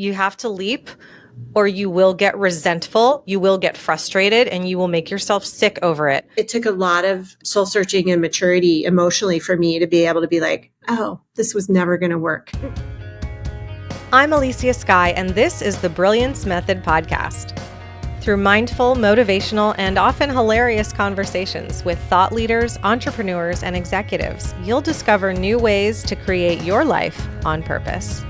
You have to leap, or you will get resentful, you will get frustrated, and you will make yourself sick over it. It took a lot of soul searching and maturity emotionally for me to be able to be like, oh, this was never going to work. I'm Elysia Skye, and this is the Brilliance Method podcast. Through mindful, motivational, and often hilarious conversations with thought leaders, entrepreneurs, and executives, you'll discover new ways to create your life on purpose.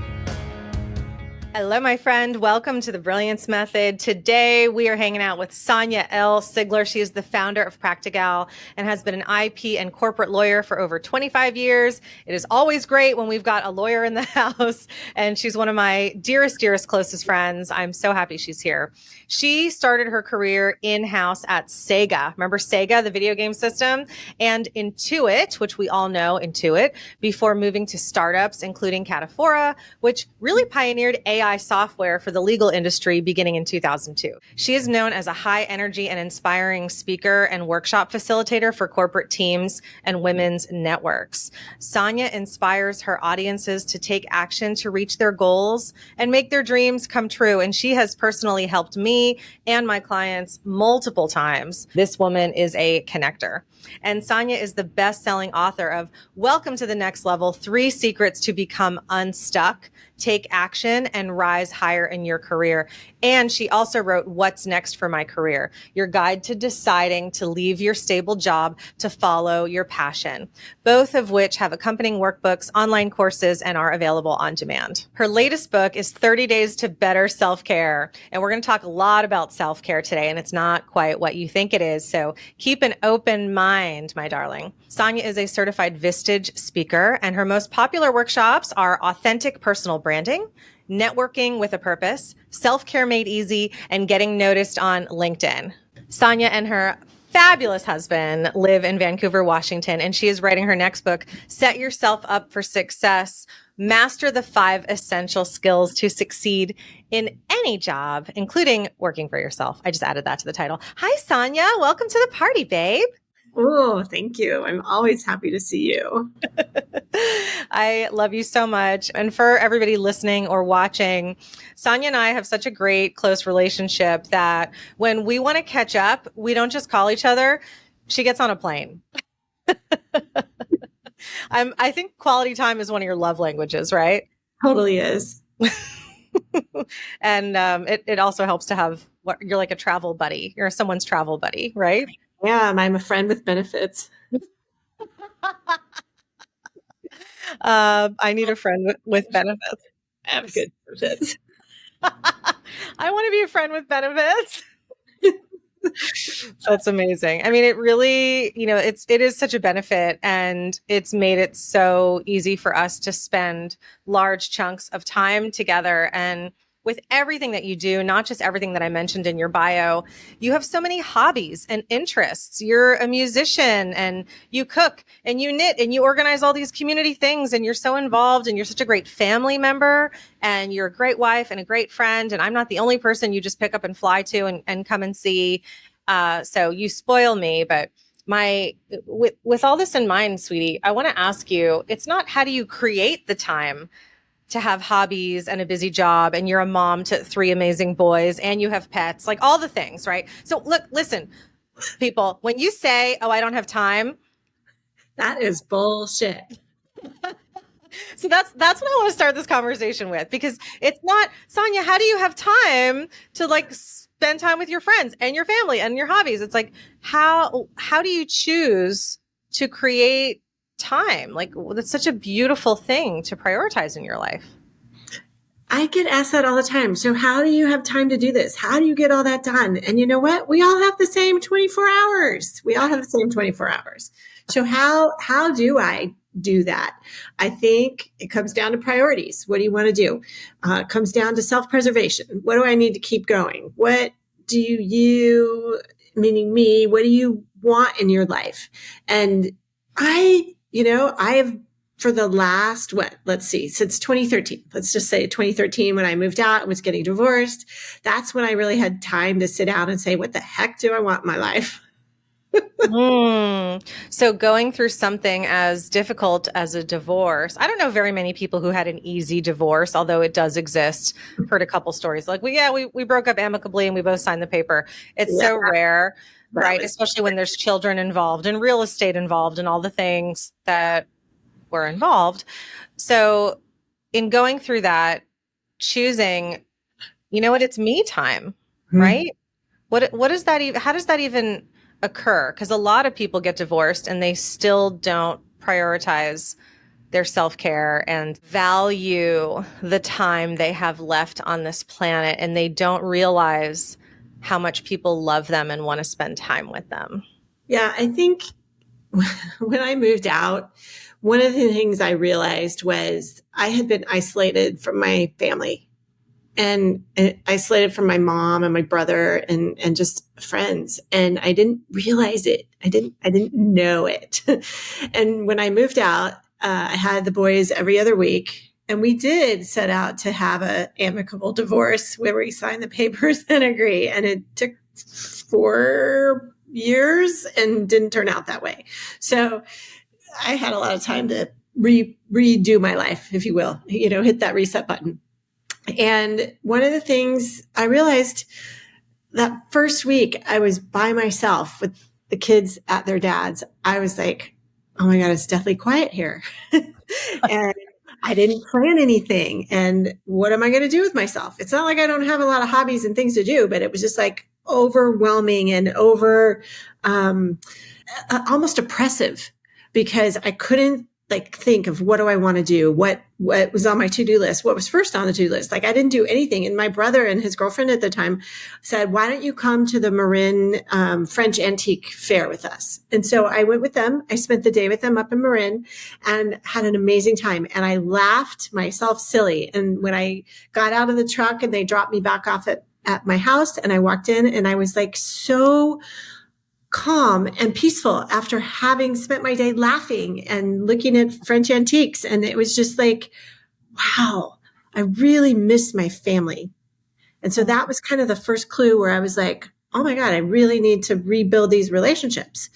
Hello, my friend. Welcome to the Brilliance Method. Today, we are hanging out with Sonya Sigler. She is the founder of Practical and has been an IP and corporate lawyer for over 25 years. It is always great when we've got a lawyer in the house, and she's one of my dearest, closest friends. I'm so happy she's here. She started her career in-house at Sega. Remember Sega, the video game system? And Intuit, which we all know Intuit, before moving to startups, including Cataphora, which really pioneered AI software for the legal industry beginning in 2002. She is known as a high energy and inspiring speaker and workshop facilitator for corporate teams and women's networks. Sonya inspires her audiences to take action to reach their goals and make their dreams come true. And she has personally helped me and my clients multiple times. This woman is a connector. And Sonya is the best-selling author of Welcome to the Next Level, 3 Secrets to Become Unstuck, Take Action, and Rise Higher in Your Career. And she also wrote What's Next for My Career, your guide to deciding to leave your stable job to follow your passion, both of which have accompanying workbooks, online courses, and are available on demand. Her latest book is 30 Days to Better Self-Care. And we're going to talk a lot about self-care today, and it's not quite what you think it is. So keep an open mind, my darling. Sonya is a certified Vistage speaker, and her most popular workshops are authentic personal branding, networking with a purpose, self-care made easy, and getting noticed on LinkedIn. Sonya and her fabulous husband live in Vancouver, Washington, and she is writing her next book, Set Yourself Up for Success, Master the 5 Essential Skills to Succeed in Any Job, including working for yourself. I just added that to the title. Hi, Sonya. Welcome to the party, babe. Oh, thank you. I'm always happy to see you. I love you so much. And for everybody listening or watching, Sonya and I have such a great, close relationship that when we want to catch up, we don't just call each other. She gets on a plane. I think quality time is one of your love languages, right? Totally is. And it also helps to have you're like a travel buddy. You're someone's travel buddy, right? Yeah, I'm a friend with benefits. I need a friend with benefits. I have good benefits. I want to be a friend with benefits. That's amazing. I mean, it really, it is such a benefit, and it's made it so easy for us to spend large chunks of time together. And with everything that you do, not just everything that I mentioned in your bio, you have so many hobbies and interests. You're a musician, and you cook and you knit and you organize all these community things, and you're so involved, and you're such a great family member, and you're a great wife and a great friend. And I'm not the only person you just pick up and fly to and come and see. So you spoil me, but with all this in mind, sweetie, I want to ask you, it's not how do you create the time to have hobbies and a busy job, and you're a mom to 3 amazing boys, and you have pets, like all the things, right? So look, listen, people, when you say, oh, I don't have time. That is bullshit. So that's what I want to start this conversation with, because it's not, Sonya, how do you have time to like spend time with your friends and your family and your hobbies? It's like, how do you choose to create time? Like, that's such a beautiful thing to prioritize in your life. I get asked that all the time. So how do you have time to do this? How do you get all that done? And you know what? We all have the same 24 hours. We all have the same 24 hours. So how do I do that? I think it comes down to priorities. What do you want to do? It comes down to self-preservation. What do I need to keep going? What do you, meaning me, what do you want in your life? And I have, for the last, since 2013, let's just say 2013, when I moved out and was getting divorced, that's when I really had time to sit down and say, what the heck do I want in my life? So going through something as difficult as a divorce, I don't know very many people who had an easy divorce, although it does exist. Heard a couple stories like, we broke up amicably and we both signed the paper. It's Yeah, so rare, that right? was Especially when there's children involved and real estate involved and all the things that were involved. So in going through that, choosing, you know what, it's me time, Mhm. right? What does that even, how does that even occur? Because a lot of people get divorced and they still don't prioritize their self-care and value the time they have left on this planet, and they don't realize how much people love them and want to spend time with them. Yeah, I think when I moved out, one of the things I realized was I had been isolated from my family and isolated from my mom and my brother and just friends. And I didn't realize it. I didn't know it. And when I moved out, I had the boys every other week. And we did set out to have an amicable divorce where we signed the papers and agree. And it took 4 years and didn't turn out that way. So I had a lot of time to redo my life, if you will, hit that reset button. And one of the things I realized that first week I was by myself with the kids at their dad's, I was like, oh my God, it's deathly quiet here. And I didn't plan anything. And what am I going to do with myself? It's not like I don't have a lot of hobbies and things to do, but it was just like overwhelming and um, almost oppressive because I couldn't like think of what do I want to do? What was on my to-do list? What was first on the to-do list? Like I didn't do anything. And my brother and his girlfriend at the time said, why don't you come to the Marin French antique fair with us? And so I went with them. I spent the day with them up in Marin and had an amazing time. And I laughed myself silly. And when I got out of the truck and they dropped me back off at my house and I walked in and I was like so calm and peaceful after having spent my day laughing and looking at French antiques. And it was just like, wow, I really miss my family. And so that was kind of the first clue where I was like, oh my God, I really need to rebuild these relationships.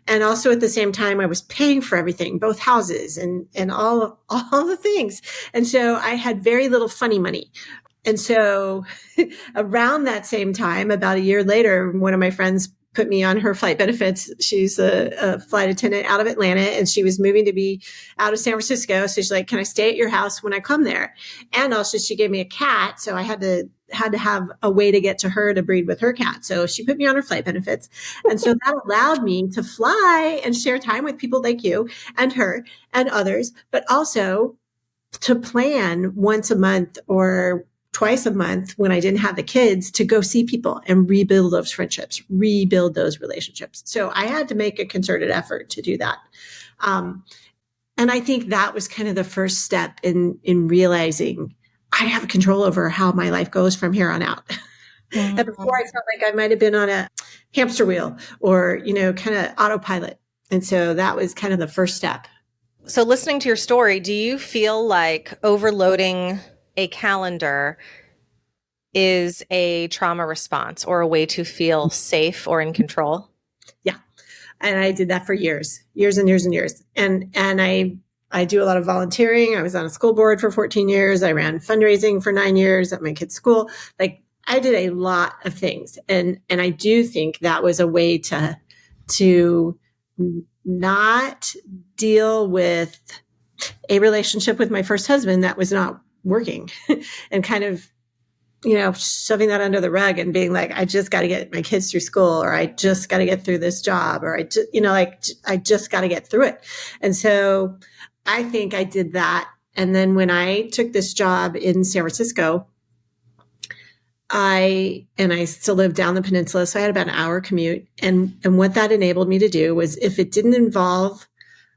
And also at the same time, I was paying for everything, both houses and all the things. And so I had very little funny money. And so around that same time, about a year later, one of my friends put me on her flight benefits. She's a flight attendant out of Atlanta and she was moving to be out of San Francisco. So she's like, can I stay at your house when I come there? And also she gave me a cat. So I had to have a way to get to her to breed with her cat. So she put me on her flight benefits. And so that allowed me to fly and share time with people like you and her and others, but also to plan once a month or twice a month when I didn't have the kids to go see people and rebuild those friendships, rebuild those relationships. So I had to make a concerted effort to do that. And I think that was kind of the first step in realizing I have control over how my life goes from here on out. Mm-hmm. And before I felt like I might have been on a hamster wheel or, kind of autopilot. And so that was kind of the first step. So listening to your story, do you feel like overloading a calendar is a trauma response or a way to feel safe or in control? Yeah. And I did that for years and years and years. And I do a lot of volunteering. I was on a school board for 14 years. I ran fundraising for 9 years at my kids' school. Like I did a lot of things. And I do think that was a way to not deal with a relationship with my first husband that was not working and kind of, shoving that under the rug and being like, I just got to get my kids through school, or I just got to get through this job, or I just got to get through it. And so I think I did that. And then when I took this job in San Francisco, I still lived down the peninsula. So I had about an hour commute. And what that enabled me to do was if it didn't involve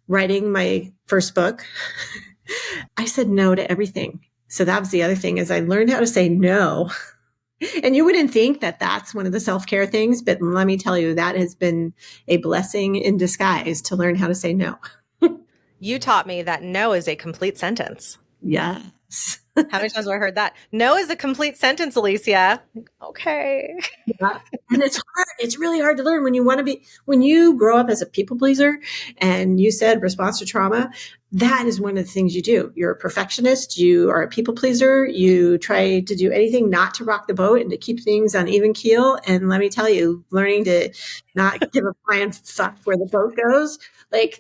writing my first book, I said no to everything. So that was the other thing is I learned how to say no. And you wouldn't think that that's one of the self-care things, but let me tell you, that has been a blessing in disguise to learn how to say no. You taught me that no is a complete sentence. Yes. How many times have I heard that? No is a complete sentence, Elysia. Okay. Yeah. And it's hard. It's really hard to learn when you want to be, when you grow up as a people pleaser and you said response to trauma, that is one of the things you do. You're a perfectionist. You are a people pleaser. You try to do anything not to rock the boat and to keep things on even keel. And let me tell you, learning to not give a flying fuck where the boat goes, like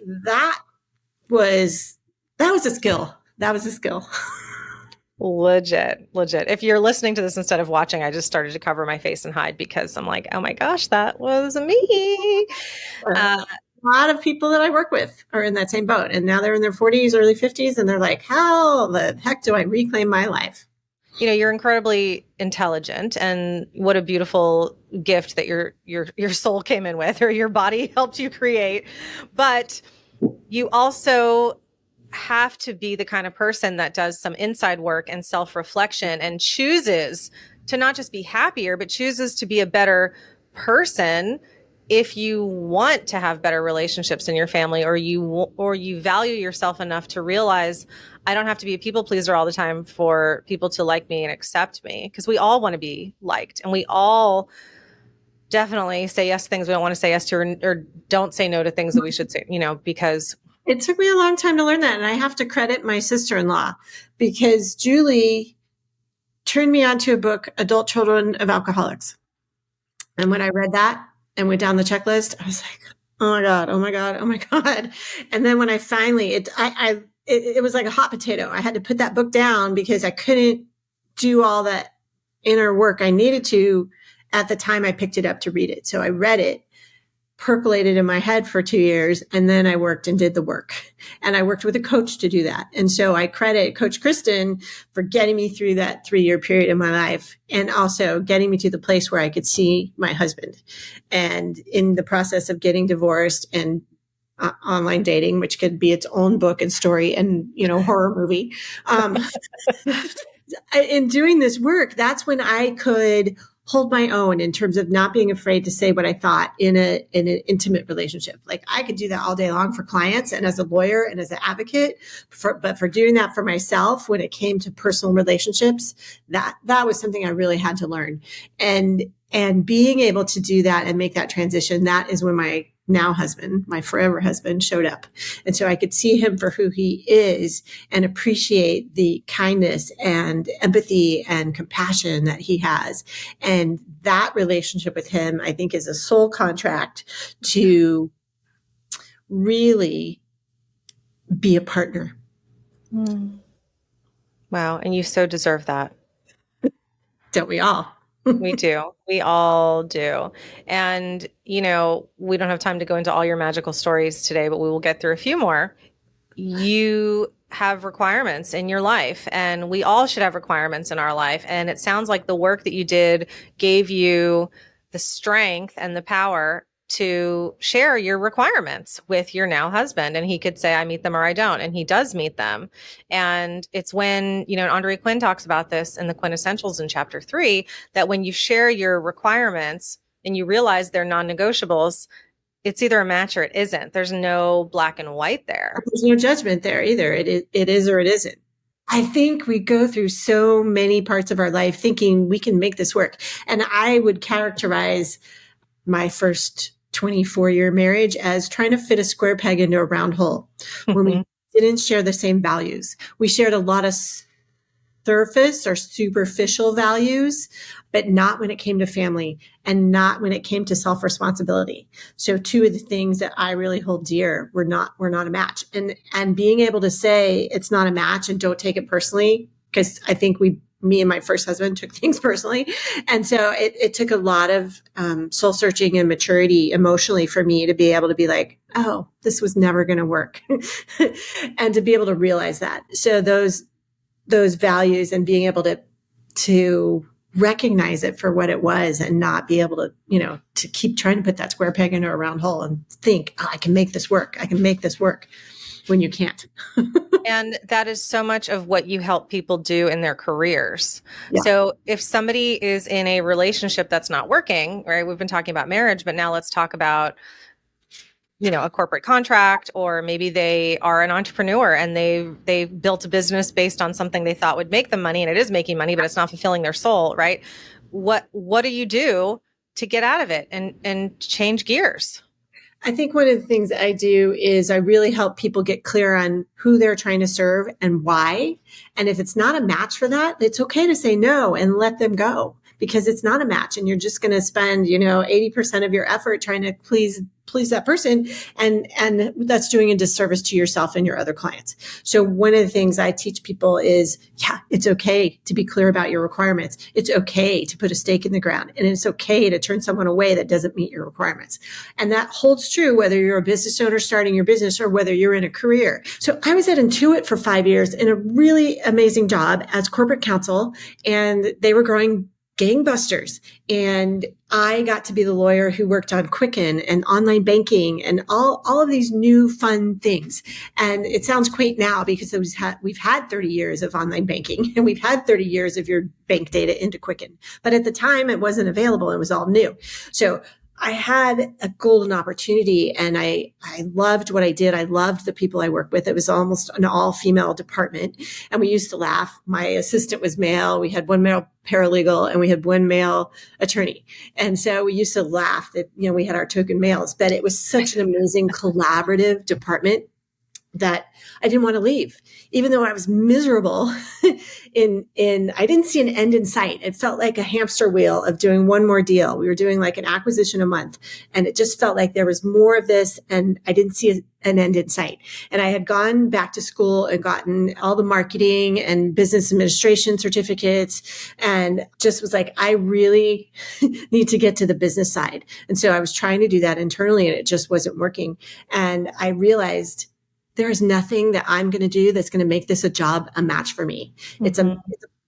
was, that was a skill. That was a skill. Legit. If you're listening to this instead of watching, I just started to cover my face and hide because I'm like, oh my gosh, that was me. A lot of people that I work with are in that same boat. And now they're in their 40s, early 50s, and they're like, how the heck do I reclaim my life? You're incredibly intelligent, and what a beautiful gift that your soul came in with, or your body helped you create. But you also have to be the kind of person that does some inside work and self-reflection and chooses to not just be happier, but chooses to be a better person if you want to have better relationships in your family, or you value yourself enough to realize I don't have to be a people pleaser all the time for people to like me and accept me, because we all want to be liked, and we all definitely say yes to things we don't want to say yes to, or don't say no to things that we should say, because It took me a long time to learn that. And I have to credit my sister-in-law because Julie turned me onto a book, Adult Children of Alcoholics. And when I read that and went down the checklist, I was like, oh my God, oh my God, oh my God. And then when I finally, it was like a hot potato. I had to put that book down because I couldn't do all that inner work I needed to at the time I picked it up to read it. So I read it, percolated in my head for 2 years, and then I worked and did the work. And I worked with a coach to do that. And so I credit Coach Kristen for getting me through that 3-year period in my life, and also getting me to the place where I could see my husband. And in the process of getting divorced and online dating, which could be its own book and story and, horror movie. In doing this work, that's when I could hold my own in terms of not being afraid to say what I thought in an intimate relationship. Like I could do that all day long for clients and as a lawyer and as an advocate, but for doing that for myself, when it came to personal relationships, that was something I really had to learn. And being able to do that and make that transition, that is when my now husband, my forever husband, showed up. And so I could see him for who he is and appreciate the kindness and empathy and compassion that he has. And that relationship with him, I think, is a soul contract to really be a partner. Mm. Wow. And you so deserve that. Don't we all? We do. We all do. And, we don't have time to go into all your magical stories today, but we will get through a few more. You have requirements in your life, and we all should have requirements in our life. And it sounds like the work that you did gave you the strength and the power to share your requirements with your now husband. And he could say, I meet them or I don't. And he does meet them. And it's when, Andre Quinn talks about this in the Quintessentials in chapter 3, that when you share your requirements and you realize they're non-negotiables, it's either a match or it isn't. There's no black and white there. There's no judgment there either. It is or it isn't. I think we go through so many parts of our life thinking we can make this work. And I would characterize my first 24-year marriage as trying to fit a square peg into a round hole, where we didn't share the same values. We shared a lot of surface or superficial values, but not when it came to family and not when it came to self-responsibility. So two of the things that I really hold dear were not a match. And being able to say it's not a match and don't take it personally, because I think me and my first husband took things personally. And so it took a lot of soul searching and maturity emotionally for me to be able to be like, oh, this was never going to work. And to be able to realize that. So those values and being able to recognize it for what it was and not be able to, to keep trying to put that square peg into a round hole and think, oh, I can make this work. I can make this work, when you can't. And that is so much of what you help people do in their careers. Yeah. So if somebody is in a relationship that's not working, right? We've been talking about marriage, but now let's talk about a corporate contract, or maybe they are an entrepreneur and they built a business based on something they thought would make them money, and it is making money, but it's not fulfilling their soul, right? What do you do to get out of it and change gears? I think one of the things I do is I really help people get clear on who they're trying to serve and why. And if it's not a match for that, it's okay to say no and let them go, because it's not a match and you're just going to spend, 80% of your effort trying to please that person. And that's doing a disservice to yourself and your other clients. So one of the things I teach people is, it's okay to be clear about your requirements. It's okay to put a stake in the ground, and it's okay to turn someone away that doesn't meet your requirements. And that holds true whether you're a business owner starting your business or whether you're in a career. So I was at Intuit for 5 years in a really amazing job as corporate counsel, and they were growing gangbusters. And I got to be the lawyer who worked on Quicken and online banking and all of these new fun things. And it sounds quaint now because we've had 30 years of online banking and we've had 30 years of your bank data into Quicken. But at the time it wasn't available. It was all new. So I had a golden opportunity and I loved what I did. I loved the people I worked with. It was almost an all-female department. And we used to laugh. My assistant was male. We had one male paralegal and we had one male attorney. And so we used to laugh that, we had our token males, but it was such an amazing collaborative department that I didn't want to leave, even though I was miserable I didn't see an end in sight. It felt like a hamster wheel of doing one more deal. We were doing like an acquisition a month, and it just felt like there was more of this, and I didn't see an end in sight. And I had gone back to school and gotten all the marketing and business administration certificates, and just was like, I really need to get to the business side. And so I was trying to do that internally, and it just wasn't working. And I realized there's nothing that I'm going to do that's going to make this a match for me. Mm-hmm. It's a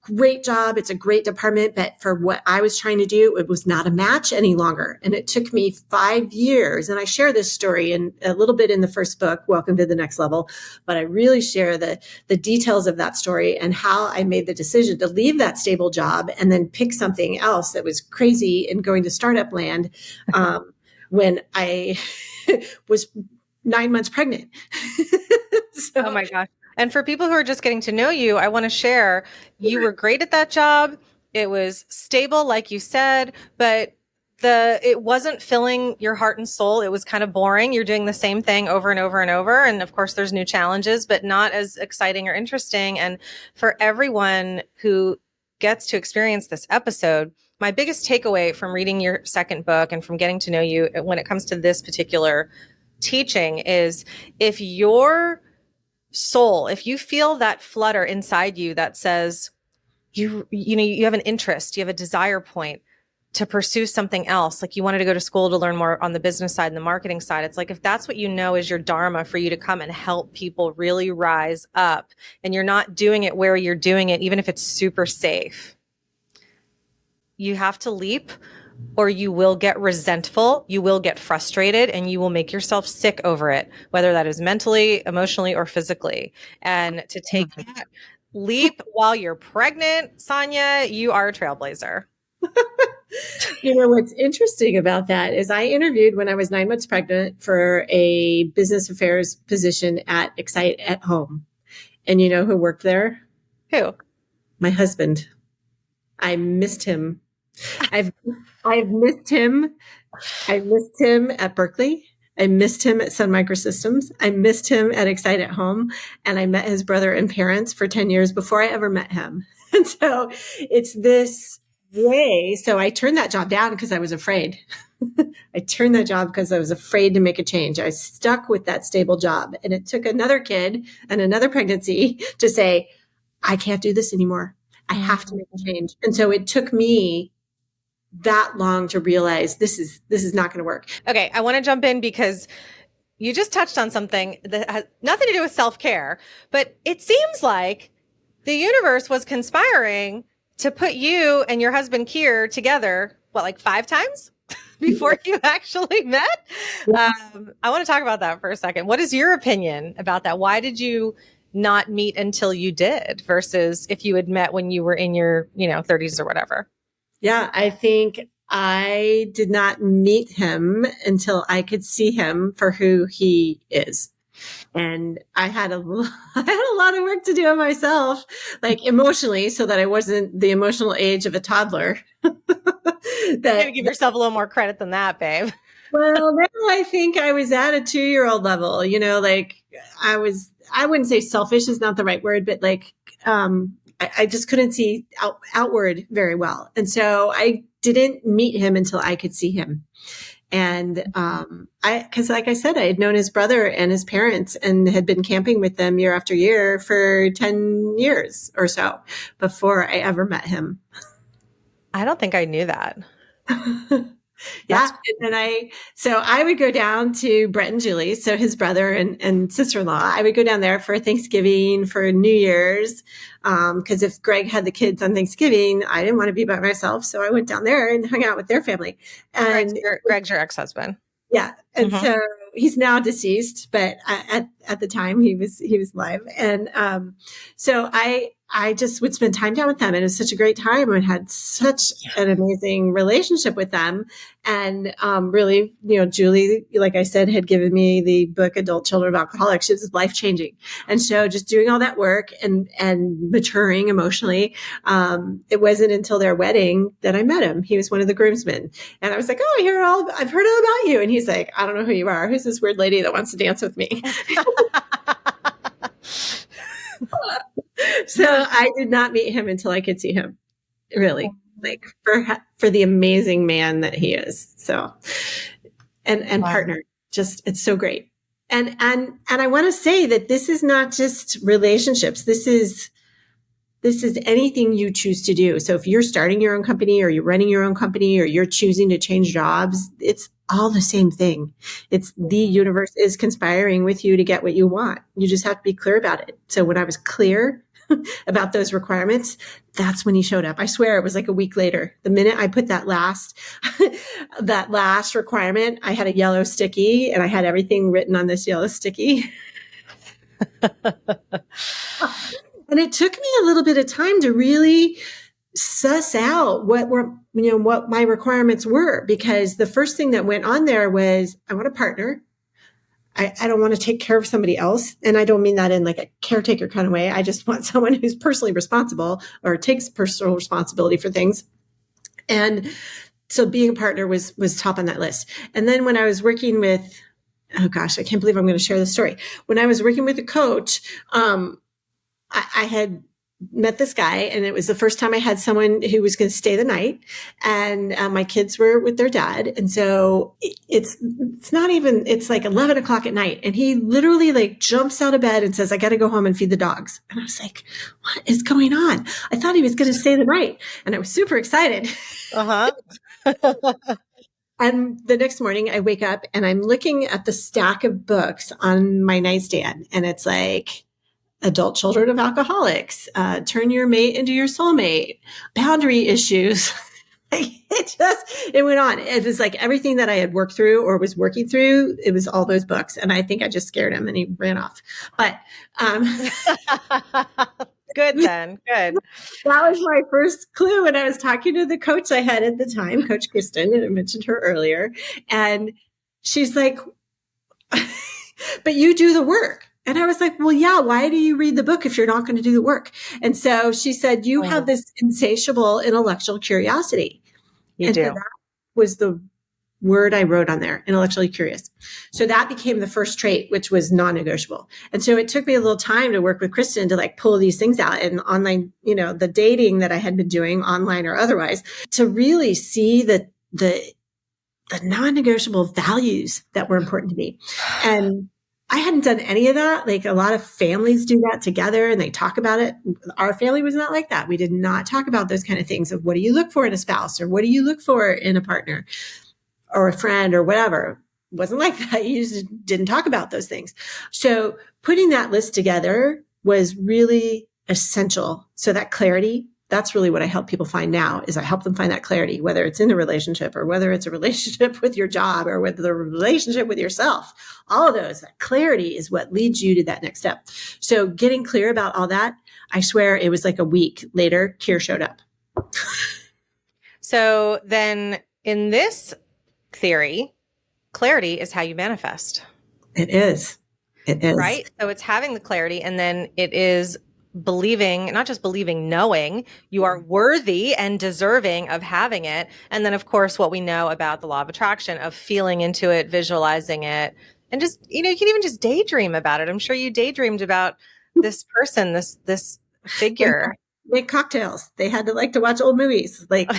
great job. It's a great department, but for what I was trying to do, it was not a match any longer. And it took me 5 years. And I share this story in a little bit in the first book, Welcome to the Next Level. But I really share the details of that story and how I made the decision to leave that stable job and then pick something else that was crazy and going to startup land when I was 9 months pregnant. So, oh my gosh. And for people who are just getting to know you, I want to share, you were great at that job. It was stable, like you said, but it wasn't filling your heart and soul. It was kind of boring. You're doing the same thing over and over and over. And of course there's new challenges, but not as exciting or interesting. And for everyone who gets to experience this episode, my biggest takeaway from reading your second book and from getting to know you when it comes to this particular teaching is, if your soul, if you feel that flutter inside you that says you have an interest, you have a desire point to pursue something else, like you wanted to go to school to learn more on the business side and the marketing side, it's like, if that's what is your dharma for you to come and help people really rise up, and you're not doing it where you're doing it, even if it's super safe, you have to leap, or you will get resentful, you will get frustrated, and you will make yourself sick over it, whether that is mentally, emotionally, or physically. And to take that leap while you're pregnant, Sonya, you are a trailblazer. What's interesting about that is I interviewed when I was 9 months pregnant for a business affairs position at Excite at Home. And you know who worked there? Who? My husband. I missed him. I've missed him. I missed him at Berkeley. I missed him at Sun Microsystems. I missed him at Excite at Home. And I met his brother and parents for 10 years before I ever met him. And so it's this way. So I turned that job down because I was afraid. I turned that job because I was afraid to make a change. I stuck with that stable job. And it took another kid and another pregnancy to say, I can't do this anymore. I have to make a change. And so it took me that long to realize this is not going to work. Okay. I want to jump in because you just touched on something that has nothing to do with self-care, but it seems like the universe was conspiring to put you and your husband Keir together, like 5 times before you actually met? I want to talk about that for a second. What is your opinion about that? Why did you not meet until you did versus if you had met when you were in your, 30s or whatever? Yeah, I think I did not meet him until I could see him for who he is. And I had I had a lot of work to do on myself, like emotionally, so that I wasn't the emotional age of a toddler. You gotta give yourself a little more credit than that, babe. Well, now I think I was at a 2-year-old level, like I wouldn't say selfish is not the right word, but like, I just couldn't see outward very well. And so I didn't meet him until I could see him. And, cause like I said, I had known his brother and his parents and had been camping with them year after year for 10 years or so before I ever met him. I don't think I knew that. Yeah. And then so I would go down to Brett and Julie, so his brother and sister-in-law. I would go down there for Thanksgiving, for New Year's. Cause if Greg had the kids on Thanksgiving, I didn't want to be by myself. So I went down there and hung out with their family. And Greg's your ex-husband. Yeah. And so he's now deceased, but at the time he was alive. And, so I just would spend time down with them, and it was such a great time, and had such an amazing relationship with them. And, really, Julie, like I said, had given me the book, Adult Children of Alcoholics. It was life changing. And so just doing all that work and maturing emotionally, it wasn't until their wedding that I met him. He was one of the groomsmen. And I was like, oh, I've heard all about you. And he's like, I don't know who you are. Who's this weird lady that wants to dance with me? So I did not meet him until I could see him, really, like for the amazing man that he is. So, and wow. Partner, just, it's so great. And I want to say that this is not just relationships. This is anything you choose to do. So if you're starting your own company, or you're running your own company, or you're choosing to change jobs, it's all the same thing. It's the universe is conspiring with you to get what you want. You just have to be clear about it. So when I was clear about those requirements, that's when he showed up. I swear it was like a week later. The minute I put that last requirement, I had a yellow sticky, and I had everything written on this yellow sticky. And it took me a little bit of time to really suss out what my requirements were, because the first thing that went on there was, I want a partner. I don't want to take care of somebody else. And I don't mean that in like a caretaker kind of way. I just want someone who's personally responsible, or takes personal responsibility for things. And so being a partner was top on that list. And then when I was working with, oh gosh, I can't believe I'm going to share this story. When I was working with a coach, I had met this guy, and it was the first time I had someone who was going to stay the night, and my kids were with their dad. And so it's like 11 o'clock at night, and he literally like jumps out of bed and says, I got to go home and feed the dogs. And I was like, what is going on? I thought he was going to stay the night, and I was super excited. And the next morning I wake up and I'm looking at the stack of books on my nightstand, and it's like, Adult Children of Alcoholics, Turn Your Mate into Your Soulmate, Boundary Issues. It went on. It was like everything that I had worked through or was working through. It was all those books. And I think I just scared him and he ran off. But, good then. Good. That was my first clue. And I was talking to the coach I had at the time, Coach Kristen, and I mentioned her earlier. And she's like, but you do the work. And I was like, well, yeah, why do you read the book if you're not going to do the work? And so she said, you have this insatiable intellectual curiosity. You do. So that was the word I wrote on there, intellectually curious. So that became the first trait, which was non-negotiable. And so it took me a little time to work with Kristen to like pull these things out, and online, the dating that I had been doing online or otherwise, to really see the non-negotiable values that were important to me. And I hadn't done any of that. Like a lot of families do that together and they talk about it. Our family was not like that. We did not talk about those kind of things of what do you look for in a spouse, or what do you look for in a partner or a friend or whatever. It wasn't like that. You just didn't talk about those things. So putting that list together was really essential. So that clarity, that's really what I help people find now, is I help them find that clarity, whether it's in a relationship or whether it's a relationship with your job or with the relationship with yourself. All of those, that clarity is what leads you to that next step. So getting clear about all that, I swear it was like a week later, Keir showed up. So then in this theory, clarity is how you manifest. It is. It is. Right? So it's having the clarity, and then it is believing, not just believing, knowing you are worthy and deserving of having it. And then, of course, what we know about the law of attraction, of feeling into it, visualizing it, and just, you can even just daydream about it. I'm sure you daydreamed about this person, this figure. Make cocktails. They had to like to watch old movies. Like,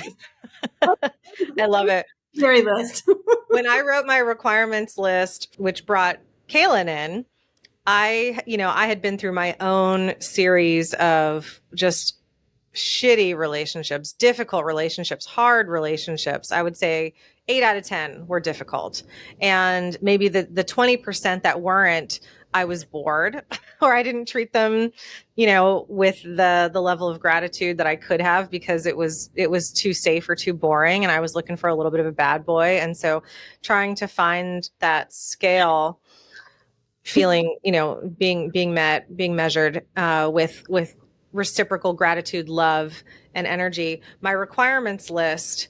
I love it. Very list. When I wrote my requirements list, which brought Kaylin in, I had been through my own series of just shitty relationships, difficult relationships, hard relationships. I would say 8 out of 10 were difficult. And maybe the 20% that weren't, I was bored or I didn't treat them, with the level of gratitude that I could have, because it was too safe or too boring. And I was looking for a little bit of a bad boy. And so trying to find that scale, feeling, being met, being measured with reciprocal gratitude, love, and energy. My requirements list,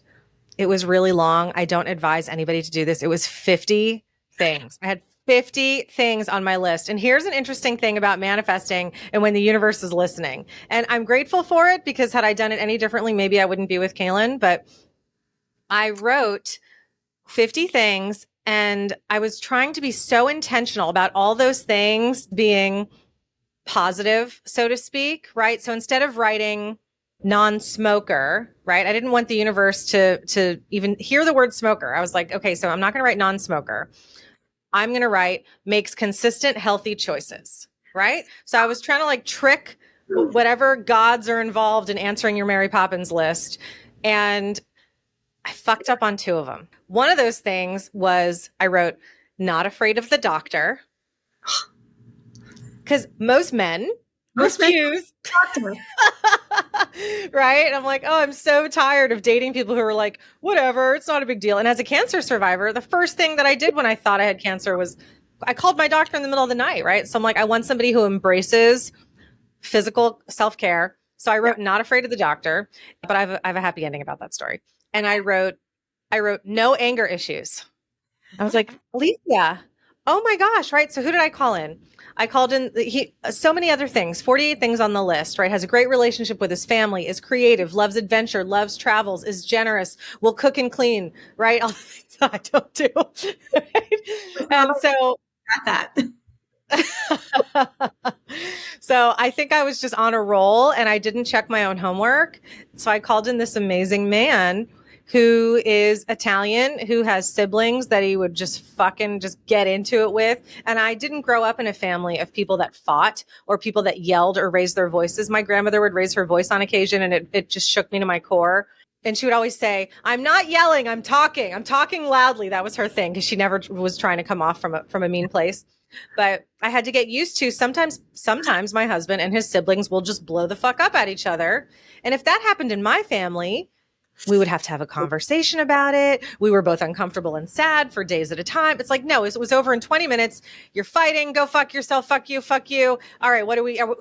it was really long. I don't advise anybody to do this. It was 50 things. I had 50 things on my list. And here's an interesting thing about manifesting and when the universe is listening. And I'm grateful for it, because had I done it any differently, maybe I wouldn't be with Kaylin. But I wrote 50 things, and I was trying to be so intentional about all those things being positive, so to speak, right? So instead of writing non-smoker, right? I didn't want the universe to even hear the word smoker. I was like, okay, so I'm not going to write non-smoker. I'm going to write makes consistent, healthy choices, right? So I was trying to like trick whatever gods are involved in answering your Mary Poppins list. And I fucked up on 2 of them. One of those things was I wrote, not afraid of the doctor. Because most men refuse. Right? And I'm like, oh, I'm so tired of dating people who are like, whatever, it's not a big deal. And as a cancer survivor, the first thing that I did when I thought I had cancer was I called my doctor in the middle of the night, right? So I'm like, I want somebody who embraces physical self-care. So I wrote, not afraid of the doctor, but I have a happy ending about that story. And I wrote no anger issues. I was like, Elysia, oh my gosh, right? So who did I call in? I called in so many other things, 48 things on the list, right? Has a great relationship with his family, is creative, loves adventure, loves travels, is generous, will cook and clean, right? All the things that I don't do. Right? And so that. So I think I was just on a roll and I didn't check my own homework. So I called in this amazing man who is Italian, who has siblings that he would just fucking just get into it with. And I didn't grow up in a family of people that fought or people that yelled or raised their voices. My grandmother would raise her voice on occasion, and it just shook me to my core. And she would always say, I'm not yelling, I'm talking loudly. That was her thing, because she never was trying to come off from a mean place. But I had to get used to sometimes my husband and his siblings will just blow the fuck up at each other. And if that happened in my family, we would have to have a conversation about it. We were both uncomfortable and sad for days at a time. It's like, no, it was over in 20 minutes. You're fighting. Go fuck yourself. Fuck you. Fuck you. All right.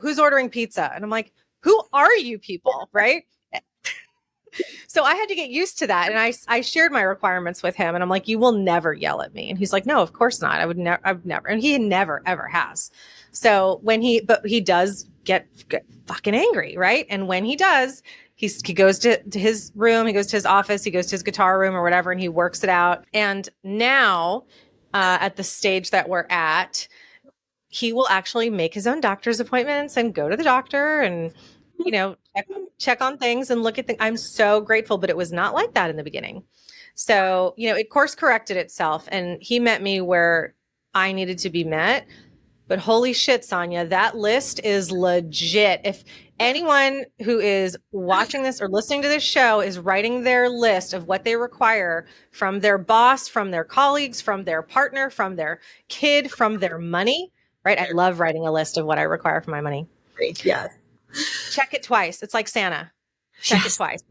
Who's ordering pizza? And I'm like, who are you people? Right. So I had to get used to that. And I shared my requirements with him, and I'm like, you will never yell at me. And he's like, no, of course not. I would never. And he never, ever has. So but he does get fucking angry. Right. And when he does, he goes to his room, he goes to his office, he goes to his guitar room or whatever, and he works it out. And now at the stage that we're at, he will actually make his own doctor's appointments and go to the doctor and, check on things and look at things. I'm so grateful, but it was not like that in the beginning. So, it course corrected itself, and he met me where I needed to be met. But holy shit, Sonya, that list is legit. If anyone who is watching this or listening to this show is writing their list of what they require from their boss, from their colleagues, from their partner, from their kid, from their money, right? I love writing a list of what I require for my money. Yes. Check it twice. It's like Santa. Check it twice.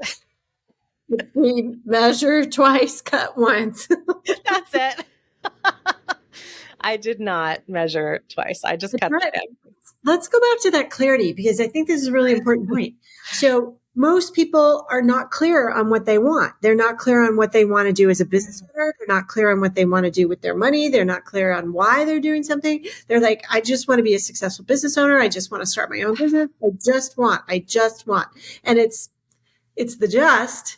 We measure twice, cut once. That's it. I did not measure twice. I just cut it. Let's go back to that clarity, because I think this is a really important point. So most people are not clear on what they want. They're not clear on what they want to do as a business owner. They're not clear on what they want to do with their money. They're not clear on why they're doing something. They're like, I just want to be a successful business owner. I just want to start my own business. I just want. And it's the just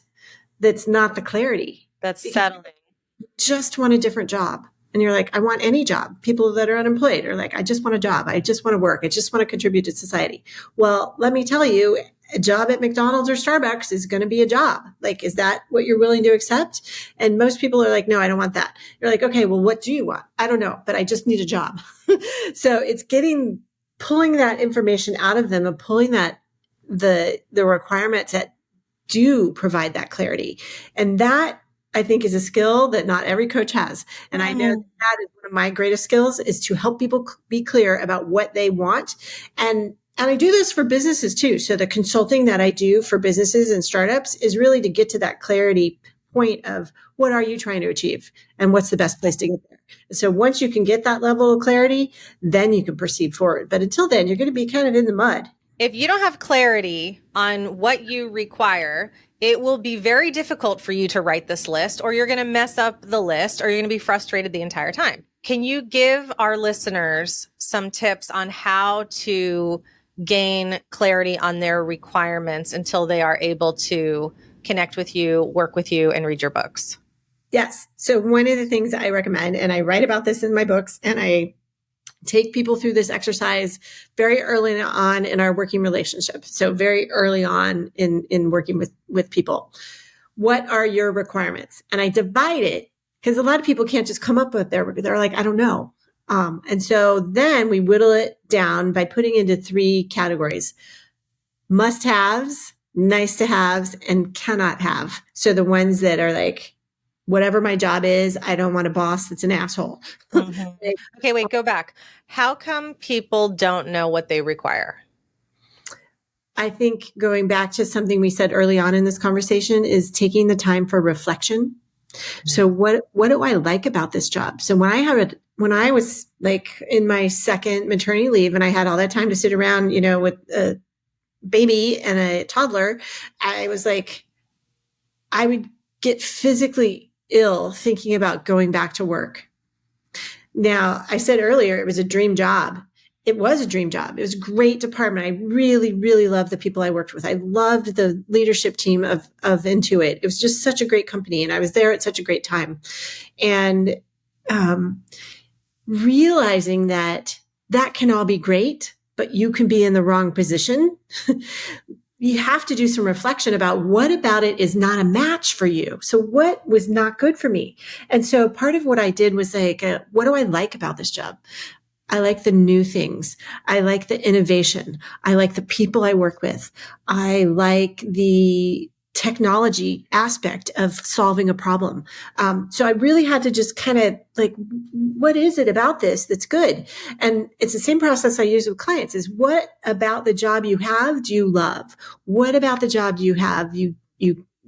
that's not the clarity. That's settling. You just want a different job. And you're like, I want any job. People that are unemployed are like, I just want a job. I just want to work. I just want to contribute to society. Well, let me tell you, a job at McDonald's or Starbucks is going to be a job. Like, is that what you're willing to accept? And most people are like, no, I don't want that. You're like, okay, well, what do you want? I don't know, but I just need a job. So it's pulling that information out of them and pulling the requirements that do provide that clarity. And that, I think, is a skill that not every coach has. And I know that is one of my greatest skills, is to help people be clear about what they want. And I do this for businesses too. So the consulting that I do for businesses and startups is really to get to that clarity point of what are you trying to achieve and what's the best place to get there. So once you can get that level of clarity, then you can proceed forward. But until then, you're going to be kind of in the mud. If you don't have clarity on what you require, it will be very difficult for you to write this list, or you're going to mess up the list, or you're going to be frustrated the entire time. Can you give our listeners some tips on how to gain clarity on their requirements until they are able to connect with you, work with you, and read your books? Yes. So one of the things I recommend, and I write about this in my books, and I take people through this exercise very early on in our working relationship. So very early on in working with people. What are your requirements? And I divide it because a lot of people can't just come up with they're like, I don't know. And so then we whittle it down by putting into 3 categories: must-haves, nice-to-haves, and cannot have. So the ones that are like, whatever my job is, I don't want a boss that's an asshole. Mm-hmm. Okay, wait, go back. How come people don't know what they require? I think going back to something we said early on in this conversation is taking the time for reflection. Mm-hmm. So what do I like about this job? So when I was like in my second maternity leave and I had all that time to sit around, with a baby and a toddler, I was like, I would get physically ill thinking about going back to work. Now, I said earlier, it was a dream job. It was a dream job. It was a great department. I really, really loved the people I worked with. I loved the leadership team of Intuit. It was just such a great company, and I was there at such a great time. And realizing that can all be great, but you can be in the wrong position. You have to do some reflection about what about it is not a match for you. So what was not good for me? And so part of what I did was like, what do I like about this job? I like the new things. I like the innovation. I like the people I work with. I like the technology aspect of solving a problem. So I really had to just kind of like, what is it about this that's good? And it's the same process I use with clients: is what about the job you have do you love? What about the job you have you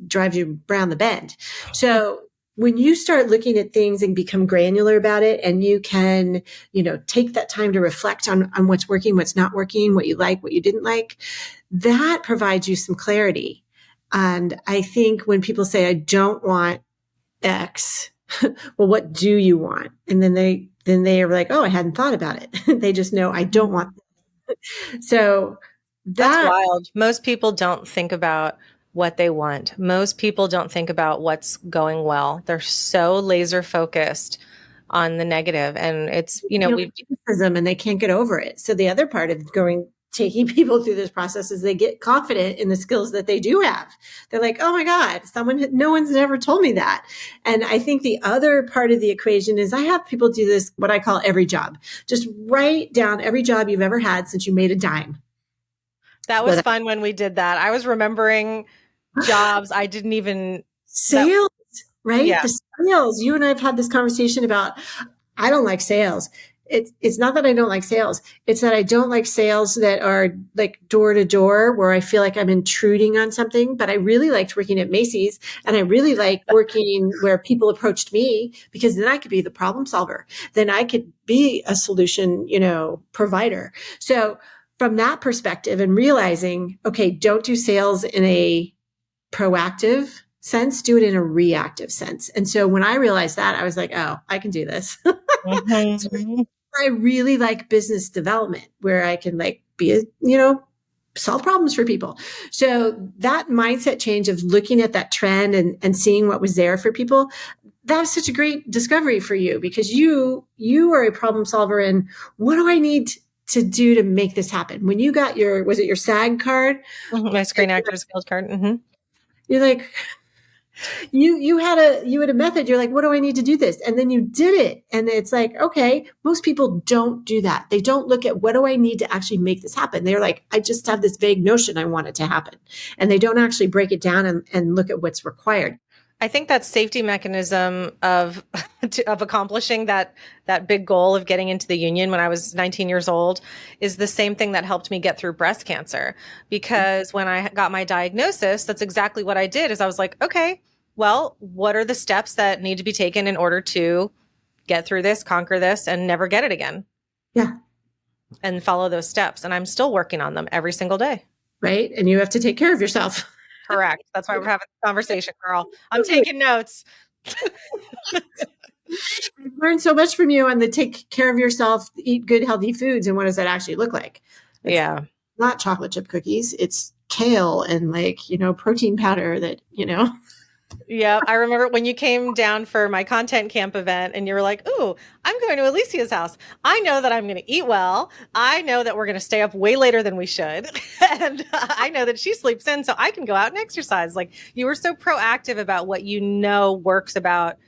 drive you around the bend? So when you start looking at things and become granular about it, and you can, take that time to reflect on what's working, what's not working, what you like, what you didn't like, that provides you some clarity. And I think when people say, I don't want X, well, what do you want? And then they are like, oh, I hadn't thought about it. They just know I don't want that. So that's wild. Most people don't think about what they want. Most people don't think about what's going well. They're so laser focused on the negative. And it's, criticism, and they can't get over it. So the other part of taking people through this process is they get confident in the skills that they do have. They're like, oh my God, no one's ever told me that. And I think the other part of the equation is I have people do this, what I call every job. Just write down every job you've ever had since you made a dime. That was fun when we did that. I was remembering jobs I didn't even... Sales, right? Yeah. The sales. You and I have had this conversation about, I don't like sales. It's not that I don't like sales. It's that I don't like sales that are like door to door, where I feel like I'm intruding on something. But I really liked working at Macy's, and I really like working where people approached me, because then I could be the problem solver. Then I could be a solution, provider. So from that perspective and realizing, okay, don't do sales in a proactive sense, do it in a reactive sense. And so when I realized that, I was like, oh, I can do this. Mm-hmm. I really like business development where I can like be a, solve problems for people. So that mindset change of looking at that trend and seeing what was there for people, that was such a great discovery for you because you are a problem solver. And what do I need to do to make this happen? When you got was it your SAG card? Mm-hmm. My Screen Actors Guild card. Mm-hmm. You're like, you had a method. You're like, what do I need to do this? And then you did it. And it's like, okay, most people don't do that. They don't look at what do I need to actually make this happen? They're like, I just have this vague notion I want it to happen. And they don't actually break it down and look at what's required. I think that safety mechanism of accomplishing that big goal of getting into the union when I was 19 years old is the same thing that helped me get through breast cancer. Because when I got my diagnosis, that's exactly what I did. Is I was like, okay, well, what are the steps that need to be taken in order to get through this, conquer this, and never get it again? Yeah, and follow those steps. And I'm still working on them every single day. Right, and you have to take care of yourself. Correct. That's why we're having a conversation, girl. I'm taking notes. I've learned so much from you on the take care of yourself, eat good, healthy foods. And what does that actually look like? It's not chocolate chip cookies. It's kale and protein powder that. Yeah. I remember when you came down for my content camp event and you were like, ooh, I'm going to Elysia's house. I know that I'm going to eat well. I know that we're going to stay up way later than we should. And I know that she sleeps in, so I can go out and exercise. Like, you were so proactive about what works about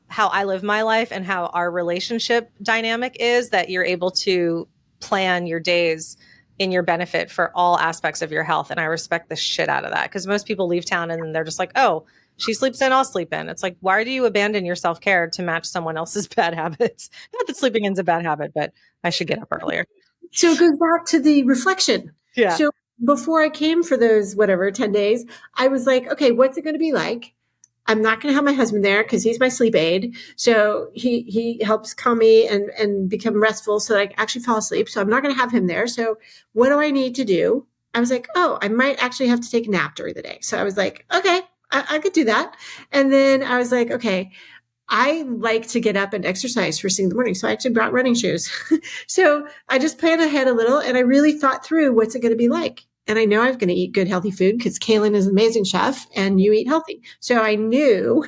how I live my life and how our relationship dynamic is, that you're able to plan your days in your benefit for all aspects of your health. And I respect the shit out of that, because most people leave town and they're just like, oh, she sleeps in, I'll sleep in. It's like, why do you abandon your self-care to match someone else's bad habits? Not that sleeping in's a bad habit, but I should get up earlier. So it goes back to the reflection. Yeah. So before I came for those, 10 days, I was like, okay, what's it going to be like? I'm not going to have my husband there because he's my sleep aid. So he helps calm me and become restful so that I actually fall asleep. So I'm not going to have him there. So what do I need to do? I was like, oh, I might actually have to take a nap during the day. So I was like, okay, I could do that. And then I was like, okay, I like to get up and exercise first thing in the morning. So I actually brought running shoes. So I just planned ahead a little and I really thought through what's it going to be like. And I know I'm going to eat good, healthy food because Kaylin is an amazing chef and you eat healthy. So I knew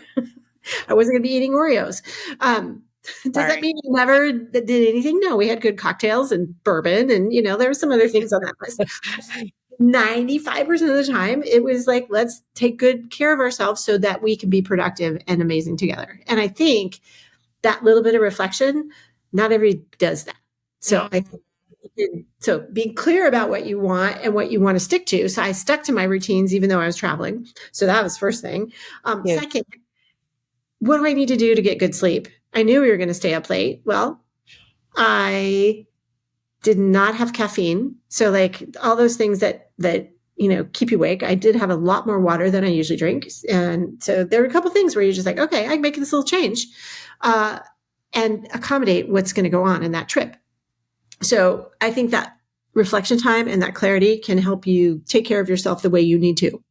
I wasn't going to be eating Oreos. Does that mean you never did anything? No, we had good cocktails and bourbon and, there were some other things on that list. 95% of the time, it was like, let's take good care of ourselves so that we can be productive and amazing together. And I think that little bit of reflection, not everybody does that. So so being clear about what you want and what you want to stick to. So I stuck to my routines, even though I was traveling. So that was first thing. Second, what do I need to do to get good sleep? I knew we were going to stay up late. Well, I did not have caffeine. So like all those things that keep you awake. I did have a lot more water than I usually drink. And so there were a couple things where you're just like, okay, I can make this little change and accommodate what's going to go on in that trip. So I think that reflection time and that clarity can help you take care of yourself the way you need to.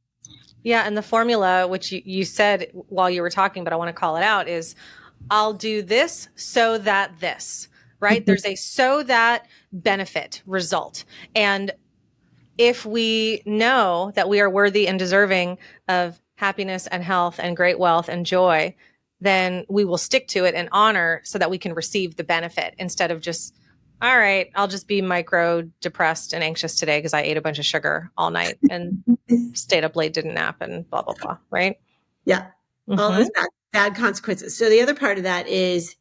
Yeah. And the formula, which you said while you were talking, but I want to call it out, is I'll do this so that this, right? Mm-hmm. There's a so that benefit result. And if we know that we are worthy and deserving of happiness and health and great wealth and joy, then we will stick to it and honor so that we can receive the benefit instead of just, all right, I'll just be micro depressed and anxious today because I ate a bunch of sugar all night and stayed up late, didn't nap, and blah, blah, blah. Right? Yeah. Mm-hmm. All those bad consequences. So the other part of that is